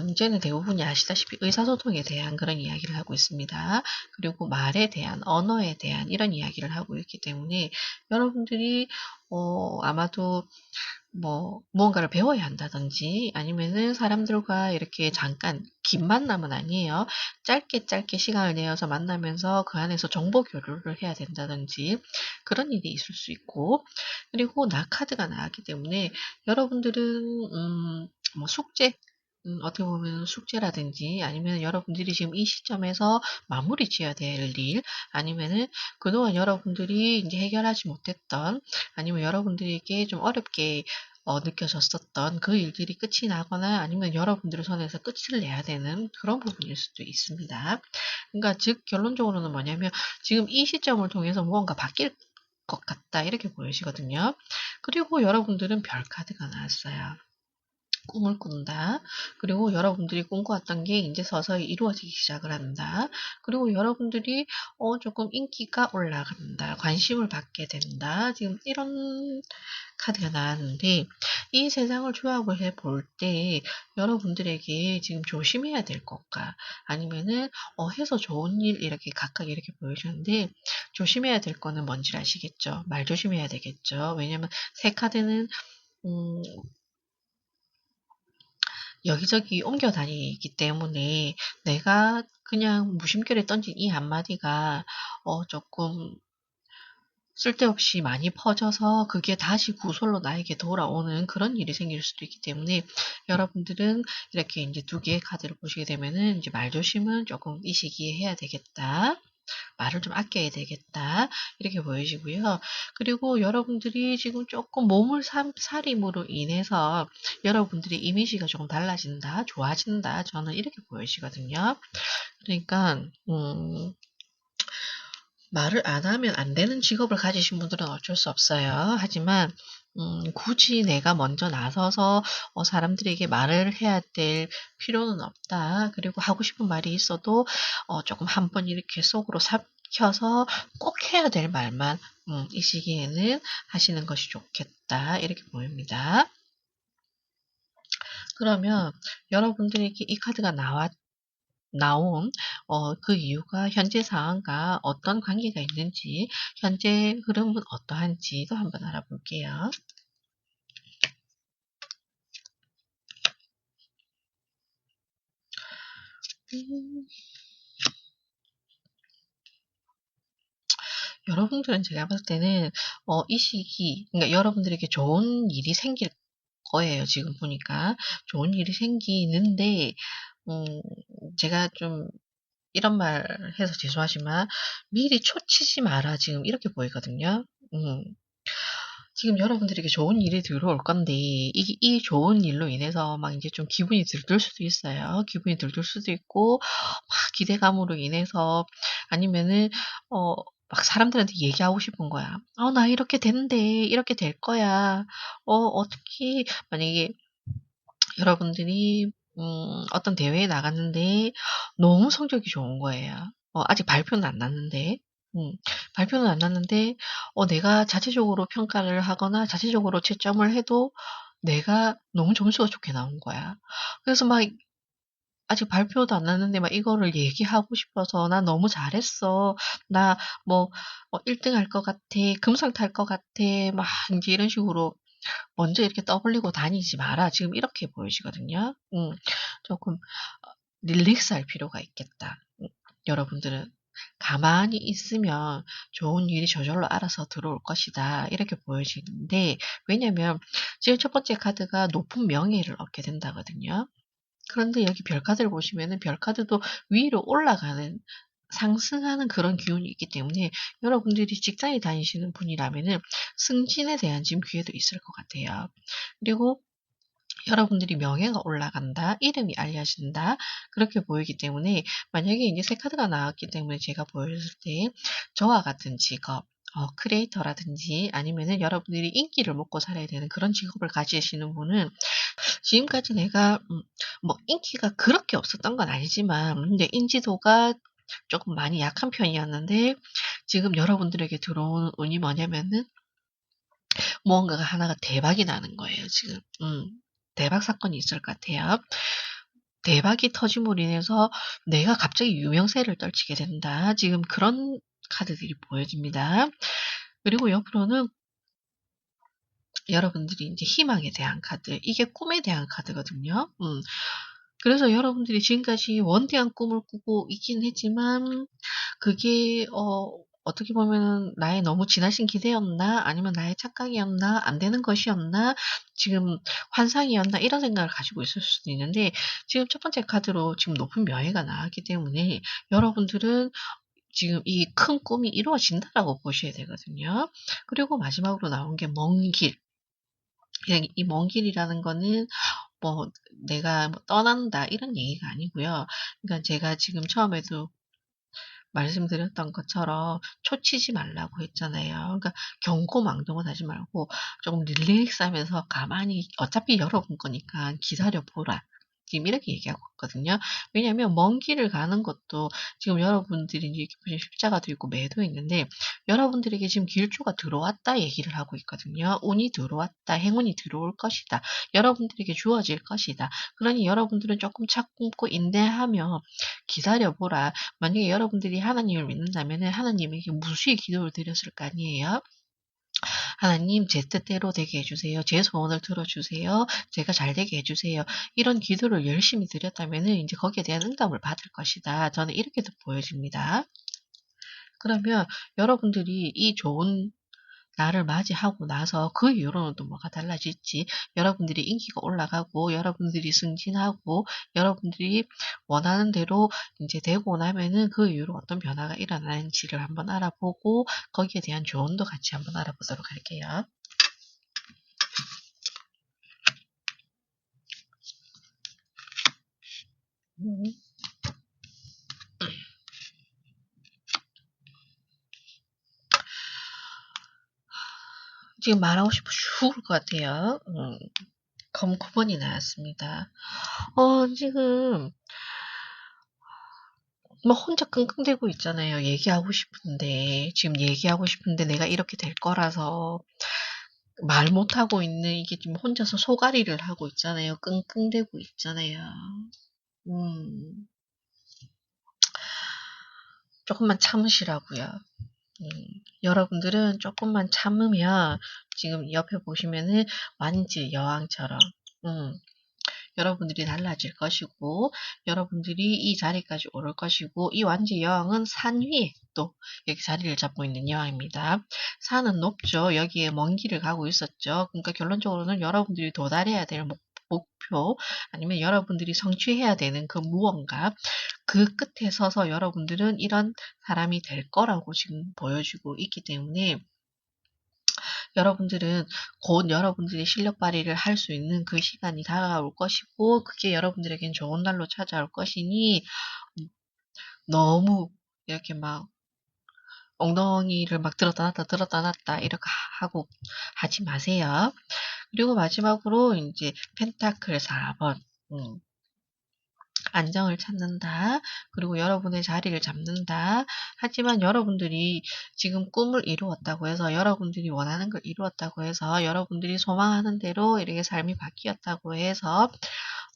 S1: 이제는 대부분이 아시다시피 의사소통에 대한 그런 이야기를 하고 있습니다. 그리고 말에 대한, 언어에 대한 이런 이야기를 하고 있기 때문에 여러분들이 아마도 뭐 무언가를 배워야 한다든지 아니면은 사람들과 이렇게 잠깐 긴 만남은 아니에요. 짧게 짧게 시간을 내어서 만나면서 그 안에서 정보 교류를 해야 된다든지 그런 일이 있을 수 있고 그리고 나 카드가 나왔기 때문에 여러분들은 뭐 숙제 어떻게 보면 숙제라든지 아니면 여러분들이 지금 이 시점에서 마무리 지어야 될 일 아니면은 그동안 여러분들이 이제 해결하지 못했던 아니면 여러분들에게 좀 어렵게 느껴졌었던 그 일들이 끝이 나거나 아니면 여러분들의 손에서 끝을 내야 되는 그런 부분일 수도 있습니다. 그러니까 즉 결론적으로는 뭐냐면 지금 이 시점을 통해서 무언가 바뀔 것 같다 이렇게 보이시거든요. 그리고 여러분들은 별 카드가 나왔어요. 꿈을 꾼다. 그리고 여러분들이 꿈꿔왔던 게 이제 서서히 이루어지기 시작을 한다. 그리고 여러분들이 조금 인기가 올라간다. 관심을 받게 된다. 지금 이런 카드가 나왔는데 이 세상을 조합을 해볼 때 여러분들에게 지금 조심해야 될 것과 아니면은 해서 좋은 일 이렇게 각각 이렇게 보여주는데 조심해야 될 거는 뭔지 아시겠죠? 말 조심해야 되겠죠. 왜냐면 새 카드는 음, 여기저기 옮겨 다니기 때문에 내가 그냥 무심결에 던진 이 한마디가 조금 쓸데없이 많이 퍼져서 그게 다시 구솔로 나에게 돌아오는 그런 일이 생길 수도 있기 때문에 여러분들은 이렇게 이제 두 개의 카드를 보시게 되면은 이제 말조심은 조금 이 시기에 해야 되겠다. 말을 좀 아껴야 되겠다. 이렇게 보여지고요. 그리고 여러분들이 지금 조금 몸을 사림으로 인해서 여러분들의 이미지가 조금 달라진다, 좋아진다. 저는 이렇게 보여지거든요. 그러니까, 말을 안 하면 안 되는 직업을 가지신 분들은 어쩔 수 없어요. 하지만 굳이 내가 먼저 나서서 사람들에게 말을 해야 될 필요는 없다. 그리고 하고 싶은 말이 있어도 조금 한번 이렇게 속으로 삭혀서 꼭 해야 될 말만 이 시기에는 하시는 것이 좋겠다. 이렇게 보입니다. 그러면 여러분들에게 이 카드가 나온 그 이유가 현재 상황과 어떤 관계가 있는지, 현재 흐름은 어떠한지도 한번 알아볼게요. 음, 여러분들은 제가 봤을 때는 이 시기, 그러니까 여러분들에게 좋은 일이 생길 거예요. 지금 보니까 좋은 일이 생기는데, 음, 제가 좀 이런 말 해서 죄송하지만 미리 초치지 마라 지금 이렇게 보이거든요. 지금 여러분들에게 좋은 일이 들어올 건데, 이 좋은 일로 인해서 막 이제 좀 기분이 들뜰 수도 있어요. 기분이 들뜰 수도 있고, 막 기대감으로 인해서, 아니면은, 막 사람들한테 얘기하고 싶은 거야. 나 이렇게 된대. 이렇게 될 거야. 어떻게, 만약에 여러분들이 어떤 대회에 나갔는데 너무 성적이 좋은 거예요. 아직 발표는 안 났는데. 음, 발표는 안 났는데 내가 자체적으로 평가를 하거나 자체적으로 채점을 해도 내가 너무 점수가 좋게 나온 거야. 그래서 막 아직 발표도 안 났는데 막 이거를 얘기하고 싶어서 나 너무 잘했어. 나 뭐 1등 할 것 같아. 금상 탈 것 같아. 막 이제 이런 식으로 먼저 이렇게 떠벌리고 다니지 마라. 지금 이렇게 보이시거든요. 조금 릴렉스할 필요가 있겠다. 여러분들은 가만히 있으면 좋은 일이 저절로 알아서 들어올 것이다. 이렇게 보여지는데, 왜냐면 지금 첫 번째 카드가 높은 명예를 얻게 된다거든요. 그런데 여기 별카드를 보시면은 별카드도 위로 올라가는 상승하는 그런 기운이 있기 때문에 여러분들이 직장에 다니시는 분이라면은 승진에 대한 지금 기회도 있을 것 같아요. 그리고 여러분들이 명예가 올라간다, 이름이 알려진다, 그렇게 보이기 때문에 만약에 이제 새 카드가 나왔기 때문에 제가 보였을 때 저와 같은 직업, 크리에이터라든지 아니면은 여러분들이 인기를 먹고 살아야 되는 그런 직업을 가지시는 분은 지금까지 내가 뭐 인기가 그렇게 없었던 건 아니지만 근데 인지도가 조금 많이 약한 편이었는데 지금 여러분들에게 들어오는 운이 뭐냐면은 무언가가 하나가 대박이 나는 거예요, 지금. 대박 사건이 있을 것 같아요. 대박이 터짐으로 인해서 내가 갑자기 유명세를 떨치게 된다. 지금 그런 카드들이 보여집니다. 그리고 옆으로는 여러분들이 이제 희망에 대한 카드, 이게 꿈에 대한 카드거든요. 그래서 여러분들이 지금까지 원대한 꿈을 꾸고 있긴 했지만 그게 어떻게 보면은 나의 너무 지나친 기대였나 아니면 나의 착각이었나 안 되는 것이었나 지금 환상이었나 이런 생각을 가지고 있을 수도 있는데 지금 첫 번째 카드로 지금 높은 명예가 나왔기 때문에 여러분들은 지금 이 큰 꿈이 이루어진다라고 보셔야 되거든요. 그리고 마지막으로 나온 게 먼 길. 그냥 이 먼 길이라는 거는 뭐 내가 뭐 떠난다 이런 얘기가 아니고요. 그러니까 제가 지금 처음에도 말씀드렸던 것처럼 초치지 말라고 했잖아요. 그러니까 경고망동은 하지 말고 조금 릴렉스하면서 가만히 어차피 열어본 거니까 기다려 보라. 지금 이렇게 얘기하고 있거든요. 왜냐하면 먼 길을 가는 것도 지금 여러분들이 이제 보시면 십자가도 있고 매도 있는데 여러분들에게 지금 길조가 들어왔다 얘기를 하고 있거든요. 운이 들어왔다, 행운이 들어올 것이다. 여러분들에게 주어질 것이다. 그러니 여러분들은 조금 참고 인내하며 기다려보라. 만약에 여러분들이 하나님을 믿는다면은 하나님에게 무수히 기도를 드렸을 거 아니에요? 하나님 제 뜻대로 되게 해주세요. 제 소원을 들어주세요. 제가 잘 되게 해주세요. 이런 기도를 열심히 드렸다면은 이제 거기에 대한 응답을 받을 것이다. 저는 이렇게도 보여집니다. 그러면 여러분들이 이 좋은 날을 맞이하고 나서 그 이후로는 또 뭐가 달라질지, 여러분들이 인기가 올라가고 여러분들이 승진하고 여러분들이 원하는 대로 이제 되고 나면은 그 이후로 어떤 변화가 일어나는지를 한번 알아보고 거기에 대한 조언도 같이 한번 알아보도록 할게요. 음. 지금 말하고 싶어 죽을 것 같아요. 검 9번이 나왔습니다. 지금 뭐 혼자 끙끙대고 있잖아요. 얘기하고 싶은데, 지금 얘기하고 싶은데 내가 이렇게 될 거라서 말 못하고 있는 이게 지금 혼자서 소가리를 하고 있잖아요. 끙끙대고 있잖아요. 음, 조금만 참으시라고요. 여러분들은 조금만 참으면 지금 옆에 보시면은 완지 여왕처럼, 음, 여러분들이 달라질 것이고 여러분들이 이 자리까지 오를 것이고 이 완지 여왕은 산 위에 또 여기 자리를 잡고 있는 여왕입니다. 산은 높죠. 여기에 먼 길을 가고 있었죠. 그러니까 결론적으로는 여러분들이 도달해야 될 목표 아니면 여러분들이 성취해야 되는 그 무언가 그 끝에 서서 여러분들은 이런 사람이 될 거라고 지금 보여주고 있기 때문에 여러분들은 곧 여러분들이 실력 발휘를 할 수 있는 그 시간이 다가올 것이고 그게 여러분들에겐 좋은 날로 찾아올 것이니 너무 이렇게 막 엉덩이를 막 들었다 놨다 이렇게 하고 하지 마세요. 그리고 마지막으로 이제 펜타클 4번 안정을 찾는다. 그리고 여러분의 자리를 잡는다. 하지만 여러분들이 지금 꿈을 이루었다고 해서 여러분들이 원하는 걸 이루었다고 해서 여러분들이 소망하는 대로 이렇게 삶이 바뀌었다고 해서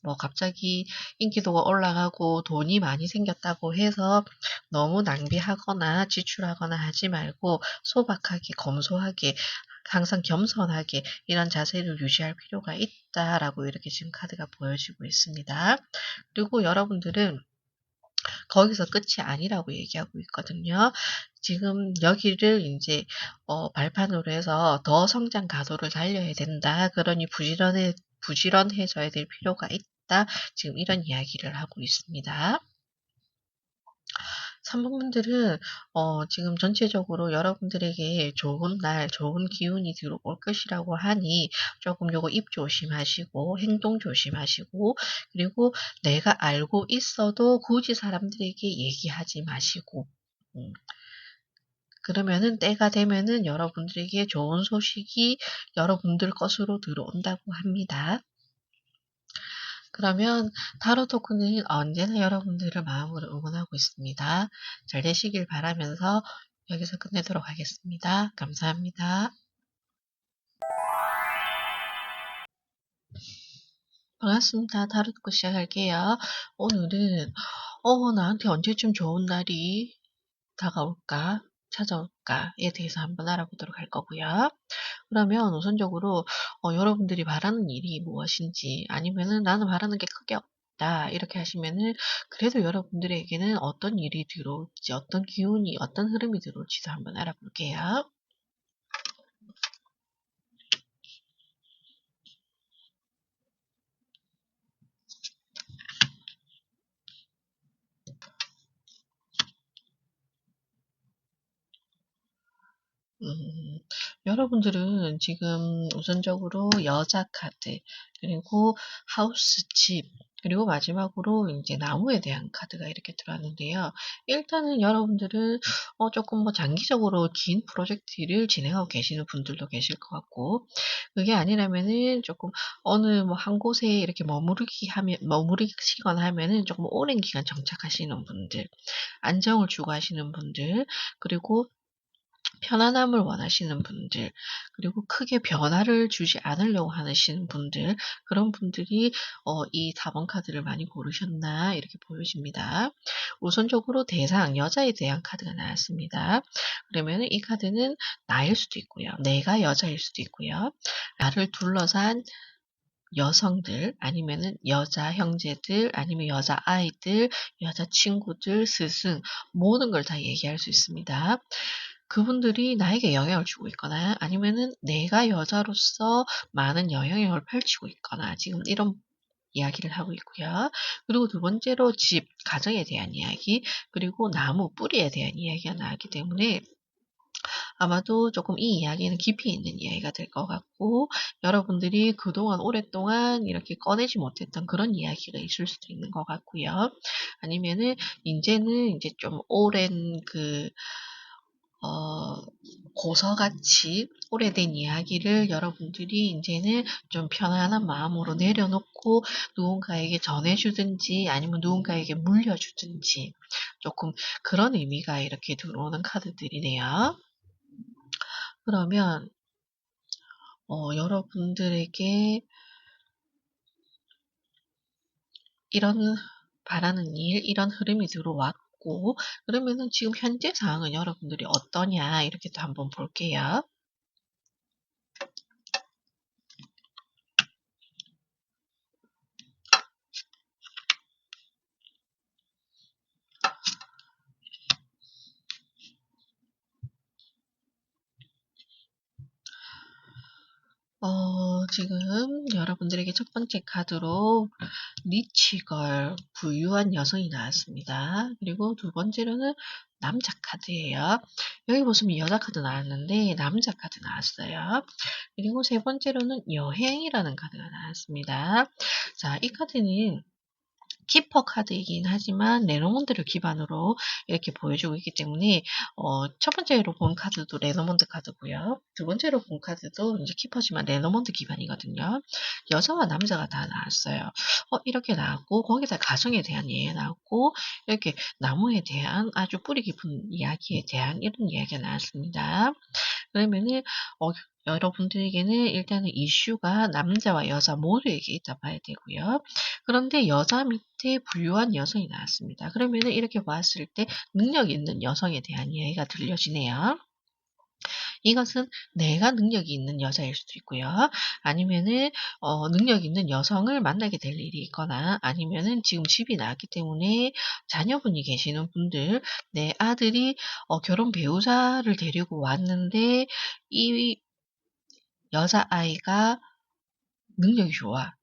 S1: 뭐 갑자기 인기도가 올라가고 돈이 많이 생겼다고 해서 너무 낭비하거나 지출하거나 하지 말고 소박하게 검소하게 항상 겸손하게 이런 자세를 유지할 필요가 있다라고 이렇게 지금 카드가 보여지고 있습니다. 그리고 여러분들은 거기서 끝이 아니라고 얘기하고 있거든요. 지금 여기를 이제 발판으로 해서 더 성장 가도를 달려야 된다. 그러니 부지런해져야 될 필요가 있다. 지금 이런 이야기를 하고 있습니다. 3번분들은 지금 전체적으로 여러분들에게 좋은 날, 좋은 기운이 들어올 것이라고 하니 조금 요거 입 조심하시고 행동 조심하시고 그리고 내가 알고 있어도 굳이 사람들에게 얘기하지 마시고 그러면은 때가 되면은 여러분들에게 좋은 소식이 여러분들 것으로 들어온다고 합니다. 그러면 타로 토크는 언제나 여러분들을 마음으로 응원하고 있습니다. 잘 되시길 바라면서 여기서 끝내도록 하겠습니다. 감사합니다. 반갑습니다. 타로 토크 시작할게요. 오늘은 나한테 언제쯤 좋은 날이 다가올까? 찾아올까에 대해서 한번 알아보도록 할 거고요. 그러면 우선적으로 여러분들이 바라는 일이 무엇인지 아니면은 나는 바라는 게 크게 없다 이렇게 하시면은 그래도 여러분들에게는 어떤 일이 들어올지 어떤 기운이 어떤 흐름이 들어올지도 한번 알아볼게요. 음, 여러분들은 지금 우선적으로 여자 카드, 그리고 하우스 집, 그리고 마지막으로 이제 나무에 대한 카드가 이렇게 들어왔는데요. 일단은 여러분들은 조금 뭐 장기적으로 긴 프로젝트를 진행하고 계시는 분들도 계실 것 같고, 그게 아니라면은 조금 어느 뭐 한 곳에 이렇게 머무르시거나 하면은 조금 오랜 기간 정착하시는 분들, 안정을 추구하시는 분들, 그리고 편안함을 원하시는 분들, 그리고 크게 변화를 주지 않으려고 하시는 분들, 그런 분들이 이 4번 카드를 많이 고르셨나 이렇게 보여집니다. 우선적으로 대상, 여자에 대한 카드가 나왔습니다. 그러면 이 카드는 나일 수도 있고요. 내가 여자일 수도 있고요. 나를 둘러싼 여성들, 아니면은 여자 형제들, 아니면 여자 아이들, 여자 친구들, 스승, 모든 걸 다 얘기할 수 있습니다. 그분들이 나에게 영향을 주고 있거나, 아니면은 내가 여자로서 많은 영향력을 펼치고 있거나, 지금 이런 이야기를 하고 있고요. 그리고 두 번째로 집, 가정에 대한 이야기, 그리고 나무, 뿌리에 대한 이야기가 나왔기 때문에 아마도 조금 이 이야기는 깊이 있는 이야기가 될 것 같고, 여러분들이 그동안 오랫동안 이렇게 꺼내지 못했던 그런 이야기가 있을 수도 있는 것 같고요. 아니면은 인제는 이제 좀 오랜 어, 고서같이 오래된 이야기를 여러분들이 인제는 좀 편안한 마음으로 내려놓고 누군가에게 전해주든지 아니면 누군가에게 물려주든지 조금 그런 의미가 이렇게 들어오는 카드들이네요. 그러면 여러분들에게 이런 바라는 일, 이런 흐름이 들어왔고, 그러면은 지금 현재 상황은 여러분들이 어떠냐, 이렇게 또 한번 볼게요. 지금 여러분들에게 첫 번째 카드로 리치걸, 부유한 여성이 나왔습니다. 그리고 두 번째로는 남자 카드예요. 여기 보시면 여자 카드 나왔는데 남자 카드 나왔어요. 그리고 세 번째로는 여행이라는 카드가 나왔습니다. 자, 이 카드는 키퍼 카드이긴 하지만 레노몬드를 기반으로 이렇게 보여주고 있기 때문에 첫 번째로 본 카드도 레노몬드 카드고요. 두 번째로 본 카드도 이제 키퍼지만 레노몬드 기반이거든요. 여자와 남자가 다 나왔어요. 이렇게 나왔고 거기다 가정에 대한 이야기가 나왔고 이렇게 나무에 대한 아주 뿌리 깊은 이야기에 대한 이런 이야기가 나왔습니다. 그러면은 어 여러분들에게는 일단은 이슈가 남자와 여자 모두에게 있다 봐야 되고요. 그런데 여자 밑에 부유한 여성이 나왔습니다. 그러면은 이렇게 봤을 때 능력 있는 여성에 대한 이야기가 들려지네요. 이것은 내가 능력이 있는 여자일 수도 있고요. 아니면은 능력 있는 여성을 만나게 될 일이 있거나 아니면은 지금 집이 나왔기 때문에 자녀분이 계시는 분들, 내 아들이 결혼 배우자를 데리고 왔는데 이 여자아이가 능력이 좋아.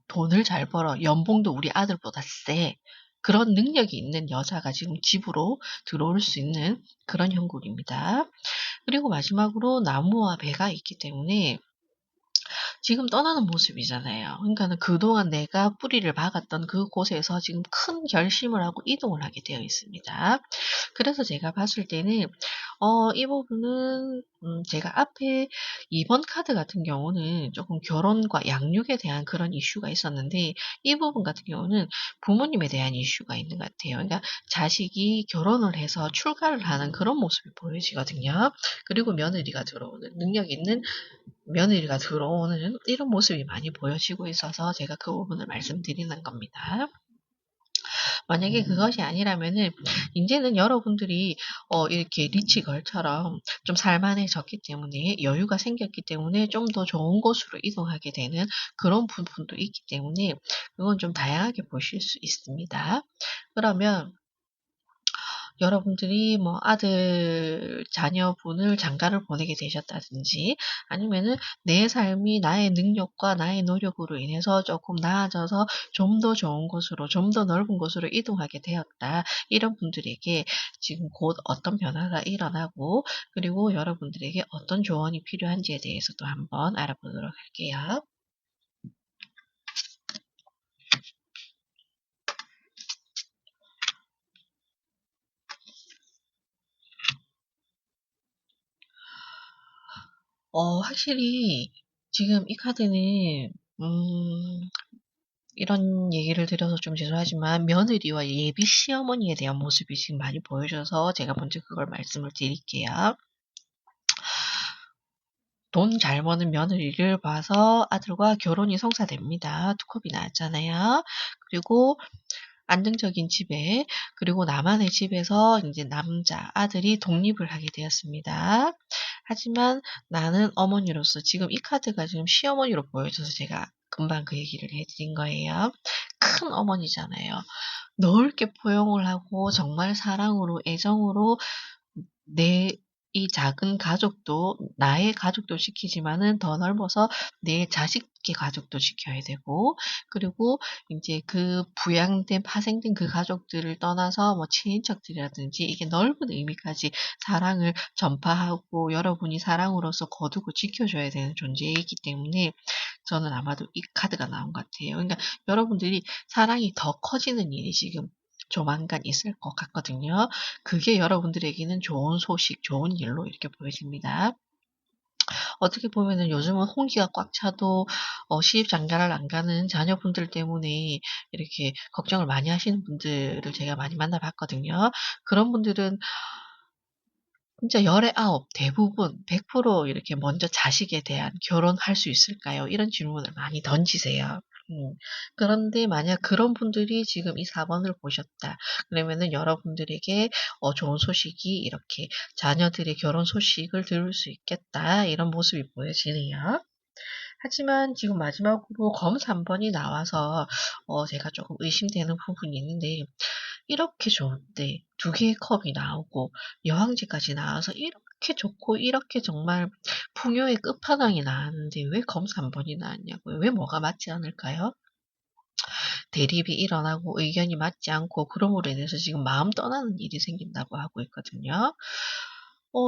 S1: 돈을 잘 벌어. 연봉도 우리 아들보다 세. 그런 능력이 있는 여자가 지금 집으로 들어올 수 있는 그런 형국입니다. 그리고 마지막으로 나무와 배가 있기 때문에 지금 떠나는 모습이잖아요. 그러니까는 그동안 내가 뿌리를 박았던 그곳에서 지금 큰 결심을 하고 이동을 하게 되어 있습니다. 그래서 제가 봤을 때는 이 부분은 제가 앞에 2번 카드 같은 경우는 조금 결혼과 양육에 대한 그런 이슈가 있었는데 이 부분 같은 경우는 부모님에 대한 이슈가 있는 것 같아요. 그러니까 자식이 결혼을 해서 출가를 하는 그런 모습이 보여지거든요. 그리고 며느리가 들어오는 능력 있는 며느리가 들어오는 이런 모습이 많이 보여지고 있어서 제가 그 부분을 말씀드리는 겁니다. 만약에 그것이 아니라면은 인제는 여러분들이 이렇게 리치걸처럼 좀 살만해졌기 때문에 여유가 생겼기 때문에 좀 더 좋은 곳으로 이동하게 되는 그런 부분도 있기 때문에 그건 좀 다양하게 보실 수 있습니다. 그러면 여러분들이 뭐 아들, 자녀분을 장가를 보내게 되셨다든지 아니면은 내 삶이 나의 능력과 나의 노력으로 인해서 조금 나아져서 좀 더 좋은 곳으로, 좀 더 넓은 곳으로 이동하게 되었다. 이런 분들에게 지금 곧 어떤 변화가 일어나고 그리고 여러분들에게 어떤 조언이 필요한지에 대해서도 한번 알아보도록 할게요. 확실히 지금 이 카드는 이런 얘기를 드려서 좀 죄송하지만 며느리와 예비 시어머니에 대한 모습이 지금 많이 보여져서 제가 먼저 그걸 말씀을 드릴게요. 돈 잘 버는 며느리를 봐서 아들과 결혼이 성사됩니다. 두 컵이 나왔잖아요. 그리고 안정적인 집에, 그리고 나만의 집에서 이제 남자 아들이 독립을 하게 되었습니다. 하지만 나는 어머니로서 지금 이 카드가 지금 시어머니로 보여져서 제가 금방 그 얘기를 해드린 거예요. 큰 어머니잖아요. 넓게 포용을 하고 정말 사랑으로 애정으로 내 이 작은 가족도 나의 가족도 지키지만은 더 넓어서 내 자식의 가족도 지켜야 되고, 그리고 인제 그 부양된 파생된 그 가족들을 떠나서 뭐 친인척들이라든지 이게 넓은 의미까지 사랑을 전파하고 여러분이 사랑으로서 거두고 지켜줘야 되는 존재이기 때문에 저는 아마도 이 카드가 나온 것 같아요. 그러니까 여러분들이 사랑이 더 커지는 일이 지금 조만간 있을 것 같거든요. 그게 여러분들에게는 좋은 소식, 좋은 일로 이렇게 보여집니다. 어떻게 보면은 요즘은 홍기가 꽉 차도 시집 장가를 안 가는 자녀분들 때문에 이렇게 걱정을 많이 하시는 분들을 제가 많이 만나 봤거든요. 그런 분들은 진짜 열의 아홉 대부분 100% 이렇게 먼저 자식에 대한 "결혼할 수 있을까요?" 이런 질문을 많이 던지세요. 그런데 만약 그런 분들이 지금 이 4 번을 보셨다. 그러면은 여러분들에게 좋은 소식이 이렇게 자녀들의 결혼 소식을 들을 수 있겠다. 이런 모습이 보여지네요. 하지만 지금 마지막으로 검 3 번이 나와서 제가 조금 의심되는 부분이 있는데, 이렇게 좋은데 두 개의 컵이 나오고 여왕제까지 나와서 이렇게 좋고 이렇게 정말 풍요의 끝판왕이 나왔는데 왜 검 3 번이 나왔냐고요. 왜 뭐가 맞지 않을까요? 대립이 일어나고 의견이 맞지 않고 그럼으로 인해서 지금 마음 떠나는 일이 생긴다고 하고 있거든요.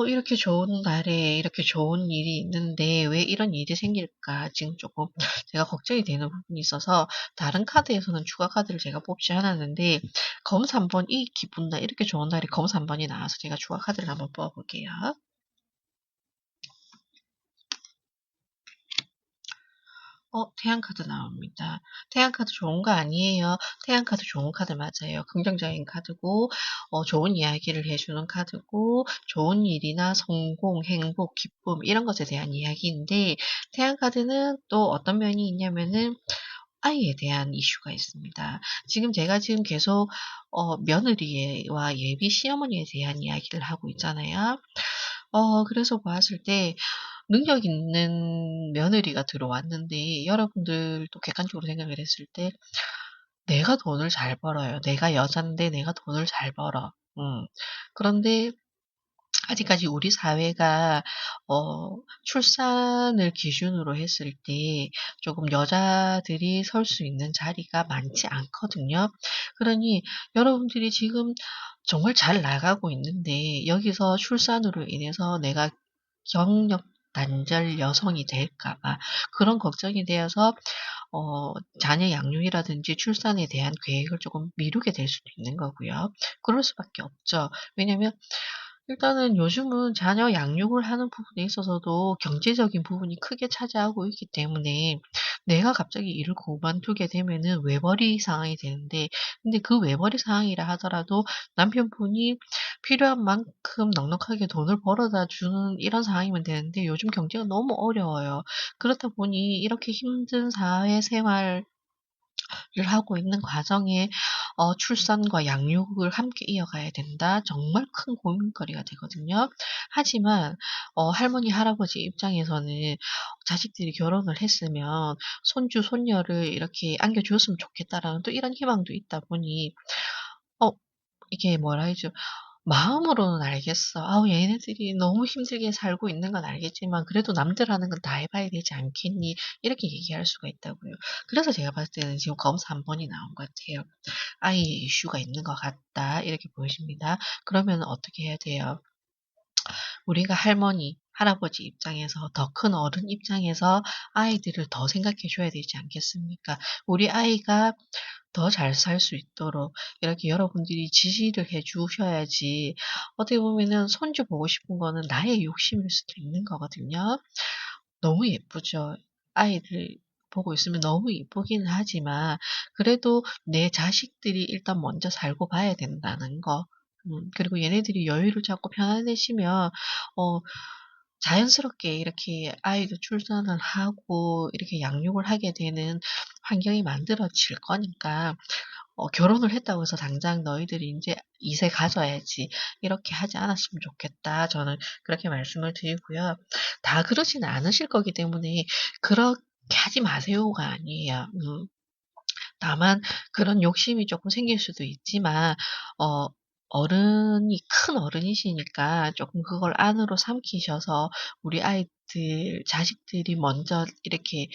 S1: 이렇게 좋은 날에 이렇게 좋은 일이 있는데 왜 이런 일이 생길까 지금 조금 제가 걱정이 되는 부분이 있어서 다른 카드에서는 추가 카드를 제가 뽑지 않았는데, 검 3번 이 기쁜 날 이렇게 좋은 날에 검 3 번이 나와서 제가 추가 카드를 한번 뽑아 볼게요. 태양 카드 나옵니다. 태양 카드 좋은 거 아니에요. 태양 카드 좋은 카드 맞아요. 긍정적인 카드고 좋은 이야기를 해 주는 카드고 좋은 일이나 성공, 행복, 기쁨 이런 것에 대한 이야기인데, 태양 카드는 또 어떤 면이 있냐면은 아이에 대한 이슈가 있습니다. 제가 지금 계속 며느리와 예비 시어머니에 대한 이야기를 하고 있잖아요. 그래서 봤을 때 능력 있는 며느리가 들어왔는데 여러분들도 객관적으로 생각을 했을 때 내가 돈을 잘 벌어요. 내가 여잔데 내가 돈을 잘 벌어. 그런데 아직까지 우리 사회가 출산을 기준으로 했을 때 조금 여자들이 설 수 있는 자리가 많지 않거든요. 그러니 여러분들이 지금 정말 잘 나가고 있는데 여기서 출산으로 인해서 내가 경력 단절 여성이 될까 봐 그런 걱정이 되어서 자녀 양육이라든지 출산에 대한 계획을 조금 미루게 될 수도 있는 거고요. 그럴 수밖에 없죠. 왜냐면 일단은 요즘은 자녀 양육을 하는 부분에 있어서도 경제적인 부분이 크게 차지하고 있기 때문에 내가 갑자기 일을 그만두게 되면은 외벌이 상황이 되는데, 근데 그 외벌이 상황이라 하더라도 남편분이 필요한 만큼 넉넉하게 돈을 벌어다 주는 이런 상황이면 되는데 요즘 경제가 너무 어려워요. 그렇다 보니 이렇게 힘든 사회생활 를 하고 있는 과정에 출산과 양육을 함께 이어가야 된다. 정말 큰 고민거리가 되거든요. 하지만 할머니, 할아버지 입장에서는 자식들이 결혼을 했으면 손주, 손녀를 이렇게 안겨주었으면 좋겠다라는 또 이런 희망도 있다 보니 어 이게 뭐라 해야죠. 마음으로는 알겠어. '아우 얘네들이 너무 힘들게 살고 있는 건 알겠지만 그래도 남들 하는 건 다 해 봐야 되지 않겠니?' 이렇게 얘기할 수가 있다고요. 그래서 제가 봤을 때는 지금 검사 한 번이 나온 것 같아요. '아이의 이슈가 있는 것 같다.' 이렇게 보여집니다. 그러면은 어떻게 해야 돼요? 우리가 할머니, 할아버지 입장에서 더 큰 어른 입장에서 아이들을 더 생각해 줘야 되지 않겠습니까? 우리 아이가 더 잘 살 수 있도록 이렇게 여러분들이 지시를 해 주셔야지, 어떻게 보면은 손주 보고 싶은 거는 나의 욕심일 수도 있는 거거든요. 너무 예쁘죠. 아이들 보고 있으면 너무 예쁘기는 하지만 그래도 내 자식들이 일단 먼저 살고 봐야 된다는 거. 그리고 얘네들이 여유를 찾고 편안해지면 어 자연스럽게 이렇게 아이도 출산을 하고 이렇게 양육을 하게 되는 환경이 만들어질 거니까 결혼을 했다고 해서 당장 너희들이 인제 이세 가져야지 이렇게 하지 않았으면 좋겠다. 저는 그렇게 말씀을 드리고요. 다 그러지는 않으실 거기 때문에 그렇게 하지 마세요가 아니에요. 다만 그런 욕심이 쪼끔 생길 수도 있지만 어 어른이 큰 어른이시니까 쪼끔 그걸 안으로 삼키셔서 우리 아이들 자식들이 먼저 이렇게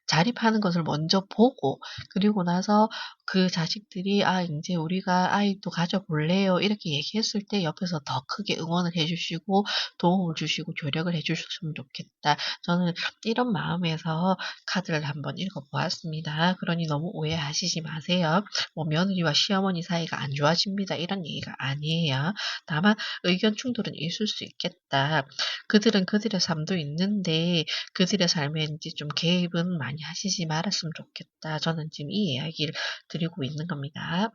S1: 자립하는 것을 먼저 보고 그리고 나서 그 자식들이 "아 인제 우리가 아이도 가져 볼래요." 이렇게 얘기했을 때 옆에서 더 크게 응원을 해 주시고 도움을 주시고 조력을 해 주셨으면 좋겠다. 저는 이런 마음에서 카드를 한번 읽어 보았습니다. 그러니 너무 오해하시지 마세요. 뭐 "며느리와 시어머니 사이가 안 좋아집니다." 이런 얘기가 아니에요. 다만 의견 충돌은 있을 수 있겠다. 그들은 그들의 삶도 있는데 그들의 삶에 인제 좀 개입은 많이 하시지 말았으면 좋겠다. 저는 지금 이 이야기를 드리고 있는 겁니다.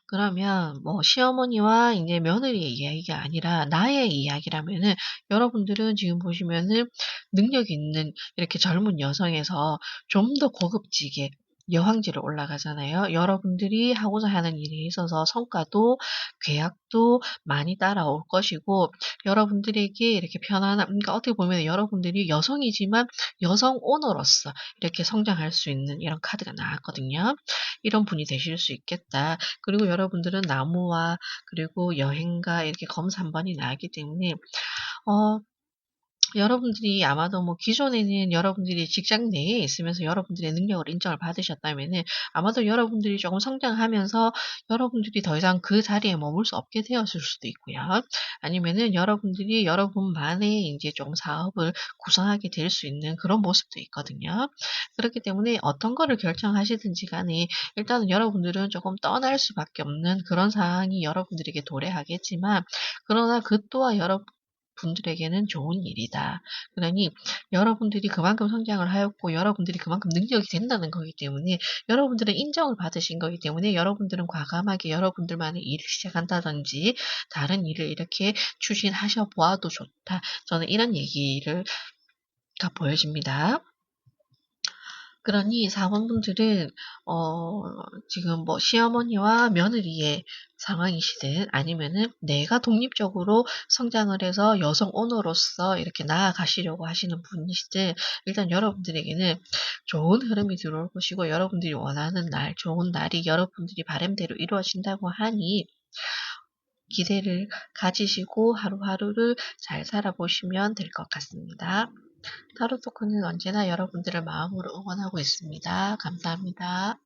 S1: 그러면 뭐 시어머니와 인제 며느리의 이야기가 아니라 나의 이야기라면은 여러분들은 지금 보시면은 능력 있는 이렇게 젊은 여성에서 좀 더 고급지게 여왕지로 올라가잖아요. 여러분들이 하고자 하는 일에 있어서 성과도 계약도 많이 따라올 것이고 여러분들에게 이렇게 편안함 그러니까 어떻게 보면 여러분들이 여성이지만 여성 오너로서 이렇게 성장할 수 있는 이런 카드가 나왔거든요. 이런 분이 되실 수 있겠다. 그리고 여러분들은 나무와 그리고 여행가 이렇게 검 3 번이 나왔기 때문에 어 여러분들이 아마도 뭐 기존에는 여러분들이 직장 내에 있으면서 여러분들의 능력을 인정을 받으셨다면은 아마도 여러분들이 조금 성장하면서 여러분들이 더 이상 그 자리에 머물 수 없게 되었을 수도 있고요. 아니면은 여러분들이 여러분만의 인제 좀 사업을 구성하게 될 수 있는 그런 모습도 있거든요. 그렇기 때문에 어떤 거를 결정하시든지 간에 일단은 여러분들은 조금 떠날 수밖에 없는 그런 상황이 여러분들에게 도래하겠지만 그러나 그 또한 분들에게는 좋은 일이다. 그러니 여러분들이 그만큼 성장을 하였고 여러분들이 그만큼 능력이 된다는 거기 때문에 여러분들은 인정을 받으신 거기 때문에 여러분들은 과감하게 여러분들만의 일을 시작한다든지 다른 일을 이렇게 추진하셔 보아도 좋다. 저는 이런 얘기를 가 보여집니다. 그러니 사원분들은 어 지금 뭐 시어머니와 며느리의 상황이시든 아니면은 내가 독립적으로 성장을 해서 여성 오너로서 이렇게 나아가시려고 하시는 분이시든 일단 여러분들에게는 좋은 흐름이 들어올 것이고 여러분들이 원하는 날 좋은 날이 여러분들이 바람대로 이루어진다고 하니 기대를 가지시고 하루하루를 잘 살아보시면 될 것 같습니다. 타로 토크는 언제나 여러분들을 마음으로 응원하고 있습니다. 감사합니다.